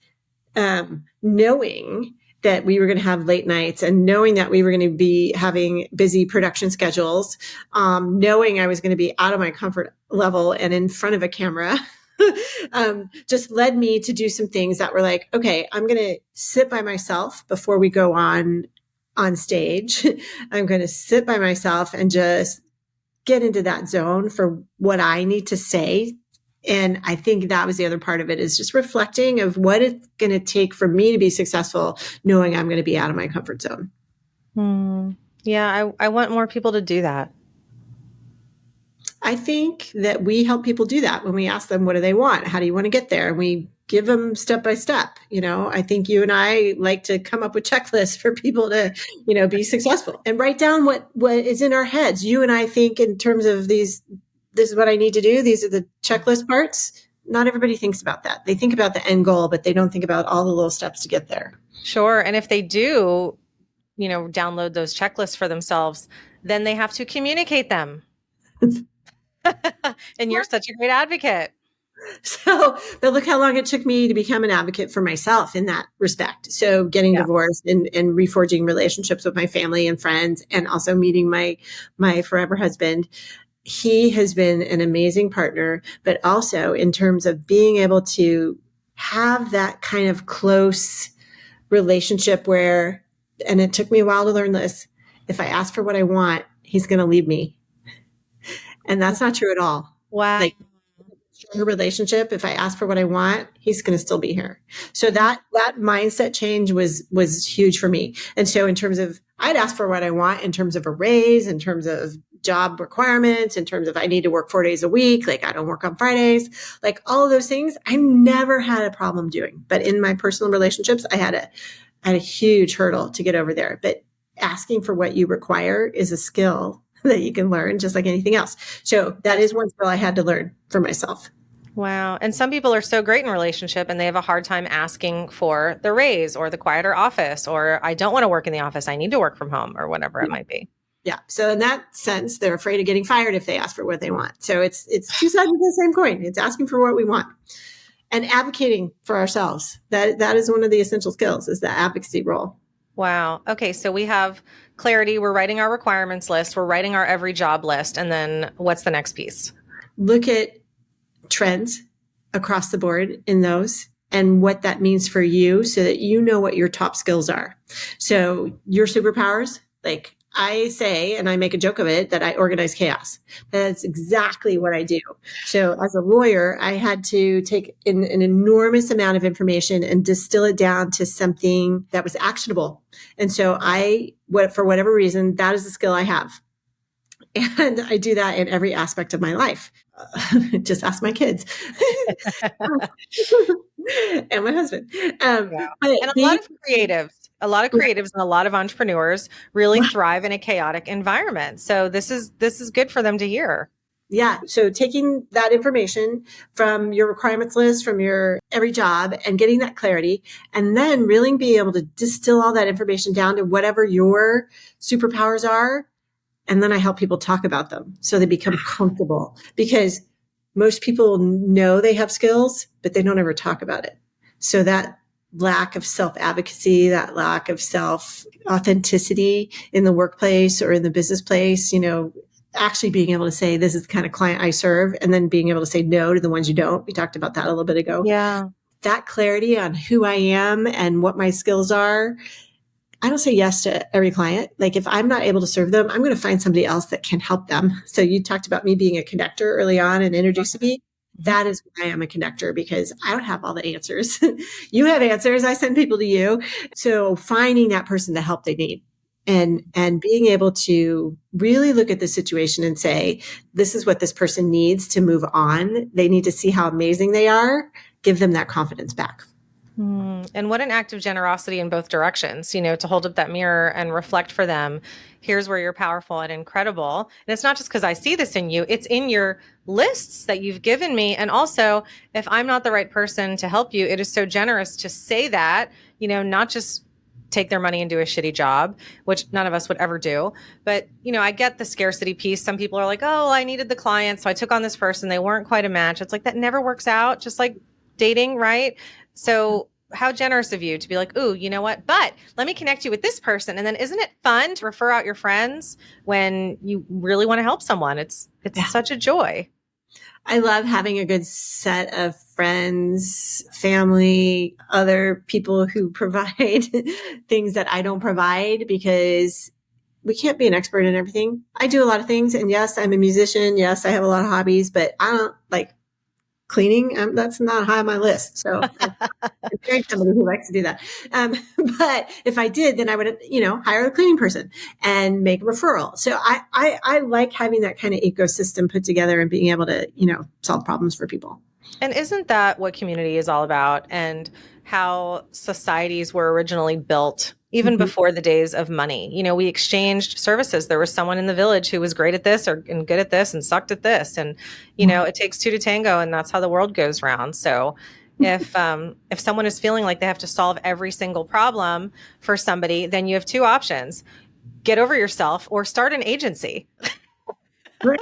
knowing that we were going to have late nights and knowing that we were going to be having busy production schedules, knowing I was going to be out of my comfort level and in front of a camera, just led me to do some things that were like, okay, I'm going to sit by myself before we go on stage. I'm going to sit by myself and just get into that zone for what I need to say. And I think that was the other part of it, is just reflecting of what it's going to take for me to be successful, knowing I'm going to be out of my comfort zone. Yeah, I want more people to do that. I think that we help people do that when we ask them, what do they want? How do you want to get there? And we give them step by step. I think you and I like to come up with checklists for people to, be successful and write down what is in our heads. You and I think in terms of this is what I need to do. These are the checklist parts. Not everybody thinks about that. They think about the end goal, but they don't think about all the little steps to get there. Sure. And if they do, download those checklists for themselves, then they have to communicate them. And you're such a great advocate. So, but look how long it took me to become an advocate for myself in that respect. So getting divorced and reforging relationships with my family and friends, and also meeting my forever husband. He has been an amazing partner, but also in terms of being able to have that kind of close relationship where, and it took me a while to learn this, if I ask for what I want, he's going to leave me. And that's not true at all. Wow. Like, stronger relationship, if I ask for what I want, he's going to still be here. So that mindset change was huge for me. And so in terms of, I'd ask for what I want in terms of a raise, in terms of job requirements, in terms of I need to work 4 days a week, like I don't work on Fridays, like all of those things I never had a problem doing. But in my personal relationships, I had a huge hurdle to get over there. But asking for what you require is a skill that you can learn just like anything else. So that is one skill I had to learn for myself. Wow. And some people are so great in relationship and they have a hard time asking for the raise or the quieter office, or I don't want to work in the office. I need to work from home, or whatever it might be. Yeah. So in that sense, they're afraid of getting fired if they ask for what they want. So it's two sides of the same coin. It's asking for what we want and advocating for ourselves. That is one of the essential skills, is the advocacy role. Wow. Okay. So we have clarity. We're writing our requirements list. We're writing our every job list. And then what's the next piece? Look at trends across the board in those and what that means for you so that you know what your top skills are. So your superpowers, like I say, and I make a joke of it, that I organize chaos. That's exactly what I do. So as a lawyer, I had to take an enormous amount of information and distill it down to something that was actionable. And so for whatever reason, that is a skill I have. And I do that in every aspect of my life. Just ask my kids and my husband. And a lot of creatives and a lot of entrepreneurs really thrive in a chaotic environment. So this is good for them to hear. Yeah. So taking that information from your requirements list, from your every job, and getting that clarity, and then really being able to distill all that information down to whatever your superpowers are. And then I help people talk about them so they become comfortable, because most people know they have skills, but they don't ever talk about it. So that lack of self-advocacy, that lack of self-authenticity in the workplace or in the business place, actually being able to say, this is the kind of client I serve, and then being able to say no to the ones you don't. We talked about that a little bit ago. Yeah. That clarity on who I am and what my skills are. I don't say yes to every client. Like if I'm not able to serve them, I'm going to find somebody else that can help them. So you talked about me being a connector early on and introducing me. That is why I'm a connector, because I don't have all the answers. You have answers. I send people to you. So finding that person the help they need and being able to really look at the situation and say, this is what this person needs to move on. They need to see how amazing they are. Give them that confidence back. And what an act of generosity in both directions, to hold up that mirror and reflect for them. Here's where you're powerful and incredible. And it's not just because I see this in you, it's in your lists that you've given me. And also, if I'm not the right person to help you, it is so generous to say that, not just take their money and do a shitty job, which none of us would ever do. But, I get the scarcity piece. Some people are like, oh, I needed the client, so I took on this person. They weren't quite a match. It's like, that never works out, just like dating, right? So how generous of you to be like, ooh, you know what? But let me connect you with this person. And then isn't it fun to refer out your friends when you really want to help someone? It's such a joy. I love having a good set of friends, family, other people who provide things that I don't provide, because we can't be an expert in everything. I do a lot of things. And yes, I'm a musician. Yes, I have a lot of hobbies, but I don't cleaning, that's not high on my list. So I'm married somebody who likes to do that. Um, but if I did, then I would, hire a cleaning person and make a referral. So I like having that kind of ecosystem put together and being able to, solve problems for people. And isn't that what community is all about, and how societies were originally built even Mm-hmm. before the days of money? We exchanged services. There was someone in the village who was great at this and good at this and sucked at this. And, it takes two to tango, and that's how the world goes round. So if someone is feeling like they have to solve every single problem for somebody, then you have two options: get over yourself or start an agency. Right.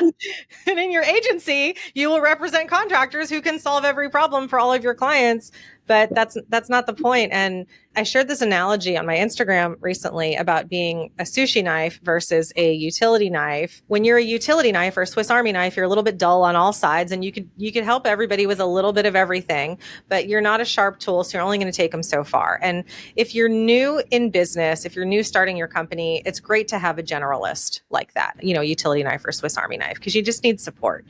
And in your agency, you will represent contractors who can solve every problem for all of your clients. But that's not the point. And I shared this analogy on my Instagram recently about being a sushi knife versus a utility knife. When you're a utility knife or a Swiss Army knife, you're a little bit dull on all sides, and you could help everybody with a little bit of everything, but you're not a sharp tool, so you're only going to take them so far. And if you're new in business, if you're new starting your company, it's great to have a generalist like that, utility knife or Swiss Army knife, because you just need support.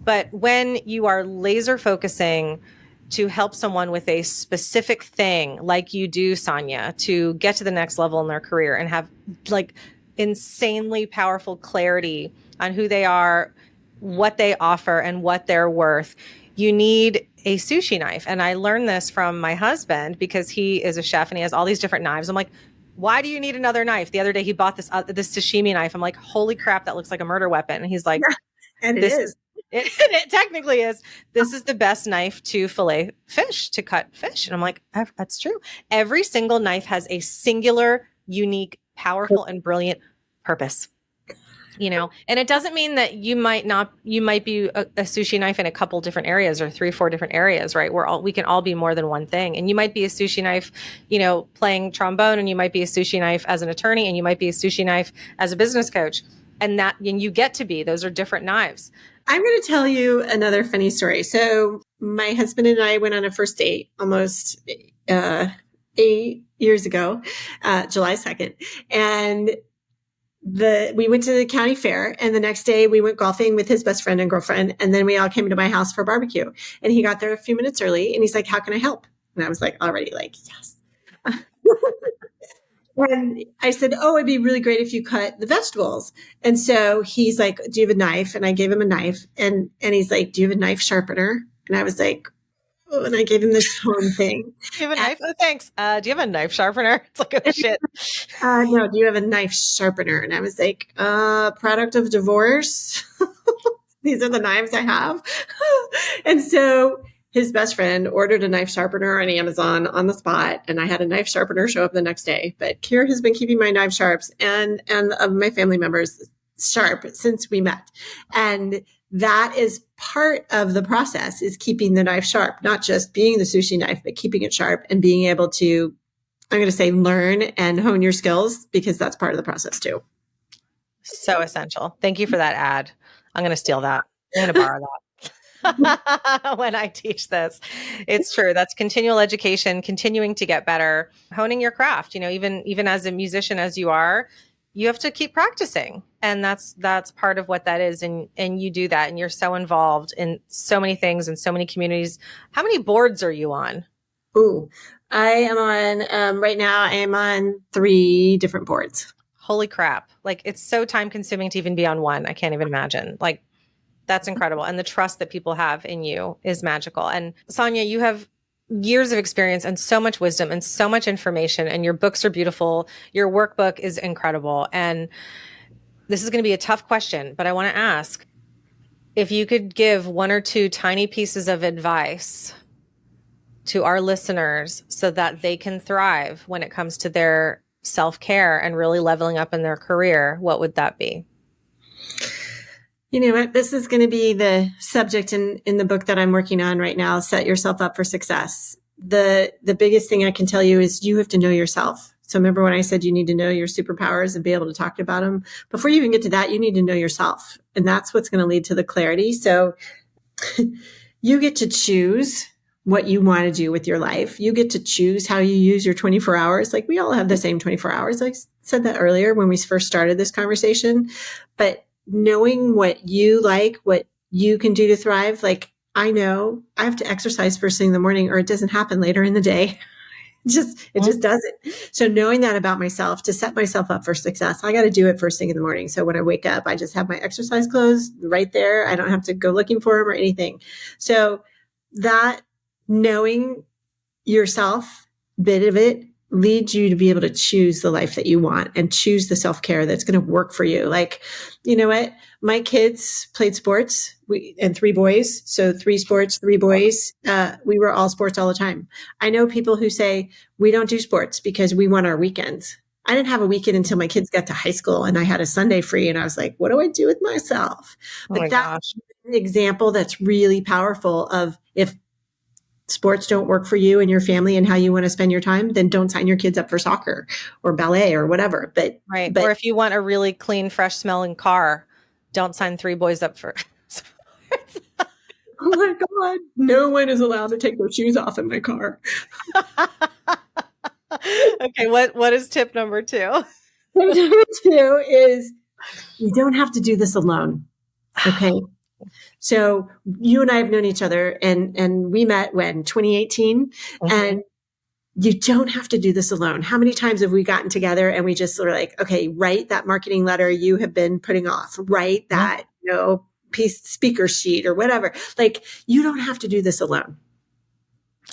But when you are laser focusing to help someone with a specific thing, like you do, Sonya, to get to the next level in their career and have like insanely powerful clarity on who they are, what they offer, and what they're worth, you need a sushi knife. And I learned this from my husband because he is a chef and he has all these different knives. I'm like, why do you need another knife? The other day he bought this sashimi knife. I'm like, holy crap, that looks like a murder weapon. And he's like, and it is. It technically is. This is the best knife to fillet fish, to cut fish. And I'm like, that's true. Every single knife has a singular, unique, powerful, and brilliant purpose. And it doesn't mean that you might be a sushi knife in a couple different areas or 3-4 different areas, right? We can all be more than one thing. And you might be a sushi knife, playing trombone, and you might be a sushi knife as an attorney, and you might be a sushi knife as a business coach. And you get to be, those are different knives. I'm going to tell you another funny story. So my husband and I went on a first date almost 8 years ago, July 2nd. And we went to the county fair, and the next day we went golfing with his best friend and girlfriend. And then we all came to my house for barbecue, and he got there a few minutes early, and he's like, how can I help? And I was like, already like, yes. And I said, oh, it'd be really great if you cut the vegetables. And so he's like, do you have a knife? And I gave him a knife. And he's like, do you have a knife sharpener? And I was like, oh, and I gave him this phone thing. Do you have a knife? Oh, thanks. Do you have a knife sharpener? It's like, oh, shit. No, do you have a knife sharpener? And I was like, product of divorce. These are the knives I have. And so his best friend ordered a knife sharpener on Amazon on the spot, and I had a knife sharpener show up the next day. But Kira has been keeping my knife sharps and of my family members sharp since we met. And that is part of the process, is keeping the knife sharp, not just being the sushi knife, but keeping it sharp and being able to, I'm going to say, learn and hone your skills, because that's part of the process too. So essential. Thank you for that ad. I'm going to steal that. I'm going to borrow that. When I teach this, it's true. That's continual education, continuing to get better, honing your craft. Even as a musician, as you are, you have to keep practicing, and that's part of what that is. And you do that, and you're so involved in so many things and so many communities. How many boards are you on? Ooh, I am on right now. I am on 3 different boards. Holy crap! Like, it's so time consuming to even be on one. I can't even imagine. Like, that's incredible. And the trust that people have in you is magical. And Sonya, you have years of experience and so much wisdom and so much information, and your books are beautiful. Your workbook is incredible. And this is going to be a tough question, but I want to ask if you could give 1 or 2 tiny pieces of advice to our listeners so that they can thrive when it comes to their self-care and really leveling up in their career, what would that be? You know what? This is going to be the subject in the book that I'm working on right now, Set Yourself Up for Success. The biggest thing I can tell you is you have to know yourself. So remember when I said you need to know your superpowers and be able to talk about them? Before you even get to that, you need to know yourself. And that's what's going to lead to the clarity. So you get to choose what you want to do with your life. You get to choose how you use your 24 hours. Like, we all have the same 24 hours. I said that earlier when we first started this conversation. But knowing what you like, what you can do to thrive. Like, I know I have to exercise first thing in the morning or it doesn't happen later in the day. It just doesn't. So knowing that about myself to set myself up for success, I got to do it first thing in the morning. So when I wake up, I just have my exercise clothes right there. I don't have to go looking for them or anything. So that knowing yourself, bit of it leads you to be able to choose the life that you want and choose the self-care that's going to work for you. Like, you know what? My kids played sports and three boys. So three sports, three boys. We were all sports all the time. I know people who say we don't do sports because we want our weekends. I didn't have a weekend until my kids got to high school and I had a Sunday free and I was like, what do I do with myself? Oh But my that's gosh. an example that's really powerful of if sports don't work for you and your family and how you want to spend your time, then don't sign your kids up for soccer or ballet or whatever. Right. But Or if you want a really clean, fresh smelling car, don't sign three boys up for. oh my God, no one is allowed to take their shoes off in my car. Okay. What is tip number 2? Number 2 is you don't have to do this alone. Okay. So you and I have known each other and we met when 2018 and you don't have to do this alone. How many times have we gotten together and we just sort of like, okay, write that marketing letter you have been putting off, write that, piece speaker sheet or whatever. Like you don't have to do this alone.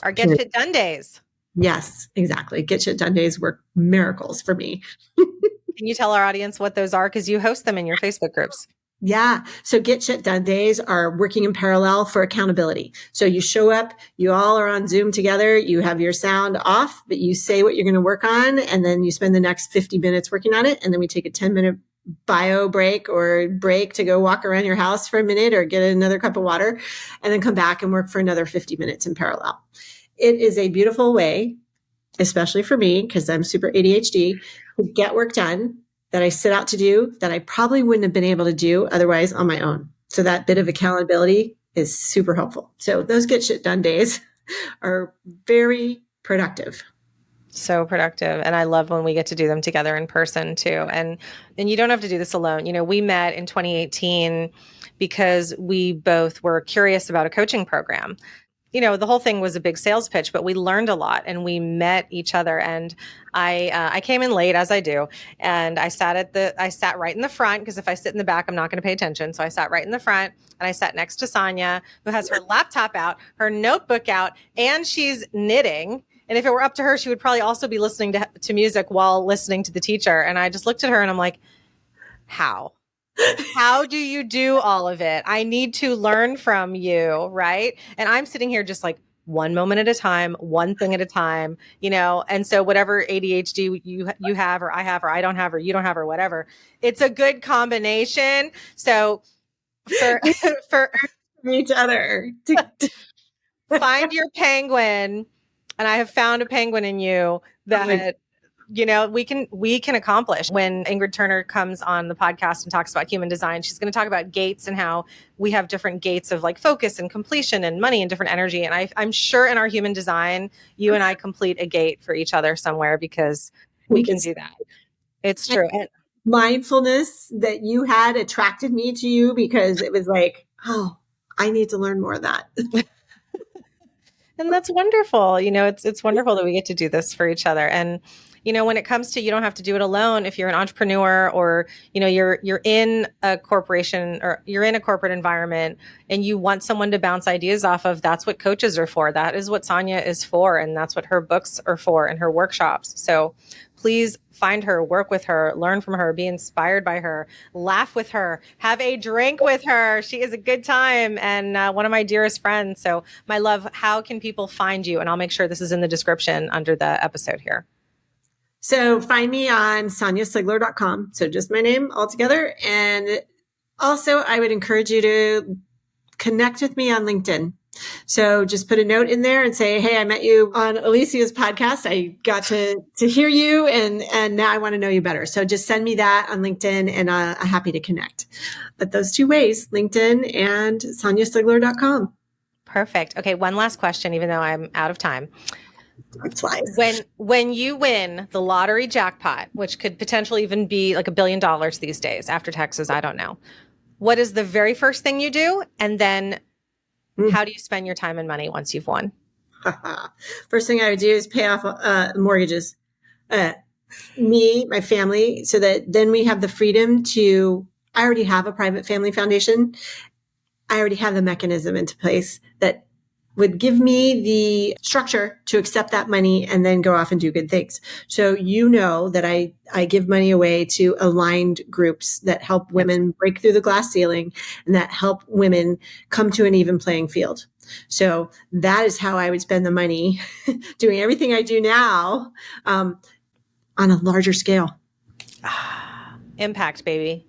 Our Get Fit Done days. Yes, exactly. Get Shit Done days work miracles for me. Can you tell our audience what those are? Because you host them in your Facebook groups. Yeah. So Get Shit Done days are working in parallel for accountability. So you show up, you all are on Zoom together, you have your sound off, but you say what you're going to work on. And then you spend the next 50 minutes working on it. And then we take a 10-minute bio break or break to go walk around your house for a minute or get another cup of water and then come back and work for another 50 minutes in parallel. It is a beautiful way, especially for me, because I'm super ADHD, to get work done that I set out to do that I probably wouldn't have been able to do otherwise on my own. So that bit of accountability is super helpful. So those Get Shit Done days are very productive. So productive. And I love when we get to do them together in person too. And you don't have to do this alone. We met in 2018 because we both were curious about a coaching program. The whole thing was a big sales pitch, but we learned a lot and we met each other. And I came in late, as I do, and I sat right in the front because if I sit in the back, I'm not going to pay attention. So I sat right in the front and I sat next to Sonya, who has her laptop out, her notebook out, and she's knitting. And if it were up to her, she would probably also be listening to music while listening to the teacher. And I just looked at her and I'm like, how? How do you do all of it? I need to learn from you, right? And I'm sitting here just like one moment at a time, one thing at a time, and so whatever ADHD you have or I don't have or you don't have or whatever, it's a good combination. So for each other. Find your penguin, and I have found a penguin in you that we can accomplish. When Ingrid Turner comes on the podcast and talks about human design, she's going to talk about gates and how we have different gates of like focus and completion and money and different energy. And I'm sure in our human design, you and I complete a gate for each other somewhere because we can do that. It's true. And mindfulness that you had attracted me to you because it was like, oh, I need to learn more of that. And that's wonderful. It's wonderful that we get to do this for each other. And when it comes to, you don't have to do it alone. If you're an entrepreneur or, you're in a corporation or you're in a corporate environment and you want someone to bounce ideas off of, that's what coaches are for. That is what Sonya is for. And that's what her books are for and her workshops. So please find her, work with her, learn from her, be inspired by her, laugh with her, have a drink with her. She is a good time and one of my dearest friends. So my love, how can people find you? And I'll make sure this is in the description under the episode here. So find me on sonyasigler.com. So just my name altogether. And also I would encourage you to connect with me on LinkedIn. So just put a note in there and say, hey, I met you on Elysia's podcast. I got to hear you and now I want to know you better. So just send me that on LinkedIn and I'm happy to connect. But those two ways, LinkedIn and sonyasigler.com. Perfect. Okay. One last question, even though I'm out of time. When you win the lottery jackpot, which could potentially even be like $1 billion these days after taxes, I don't know. What is the very first thing you do? And then How do you spend your time and money once you've won? First thing I would do is pay off mortgages. Me, my family, so that then we have the freedom to. I already have a private family foundation. I already have the mechanism into place that would give me the structure to accept that money and then go off and do good things. So you know that I give money away to aligned groups that help women break through the glass ceiling and that help women come to an even playing field. So that is how I would spend the money doing everything I do now on a larger scale. Impact, baby.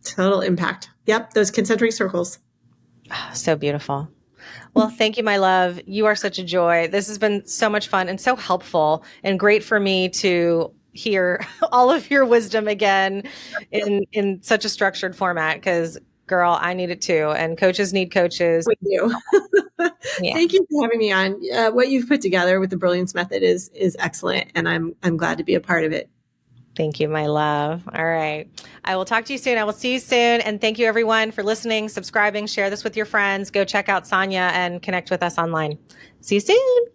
Total impact. Yep. Those concentric circles. So beautiful. Well, thank you, my love. You are such a joy. This has been so much fun and so helpful and great for me to hear all of your wisdom again in such a structured format because, girl, I need it too. And coaches need coaches. We do. Yeah. Thank you for having me on. What you've put together with the Brilliance Method is excellent, and I'm glad to be a part of it. Thank you, my love. All right. I will talk to you soon. I will see you soon. And thank you, everyone, for listening, subscribing, share this with your friends. Go check out Sonya and connect with us online. See you soon.